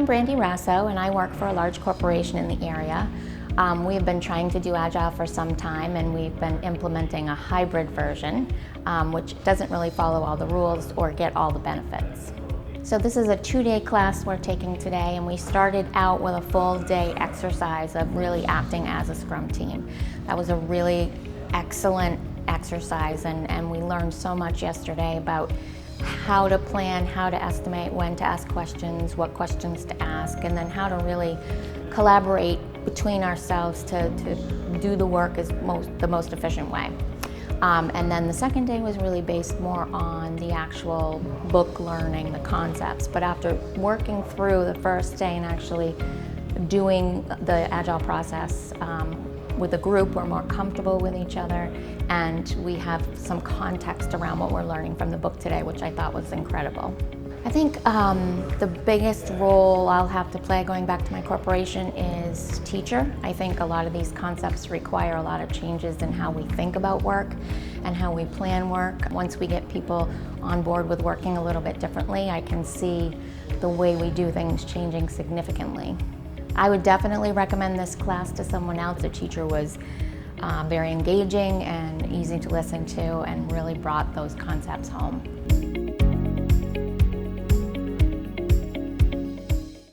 Brandi Raso and I work for a large corporation in the area. We've been trying to do Agile for some time, and we've been implementing a hybrid version, which doesn't really follow all the rules or get all the benefits. So this is a 2-day class we're taking today, and we started out with a full day exercise of really acting as a Scrum team. That was a really excellent exercise, and we learned so much yesterday about how to plan, how to estimate, when to ask questions, what questions to ask, and then how to really collaborate between ourselves to do the work as the most efficient way. And then the second day was really based more on the actual book learning, the concepts. But after working through the first day and actually doing the Agile process with a group, we're more comfortable with each other, and we have some context around what we're learning from the book today, which I thought was incredible. I think the biggest role I'll have to play going back to my corporation is teacher. I think a lot of these concepts require a lot of changes in how we think about work and how we plan work. Once we get people on board with working a little bit differently, I can see the way we do things changing significantly. I would definitely recommend this class to someone else. The teacher was very engaging and easy to listen to and really brought those concepts home.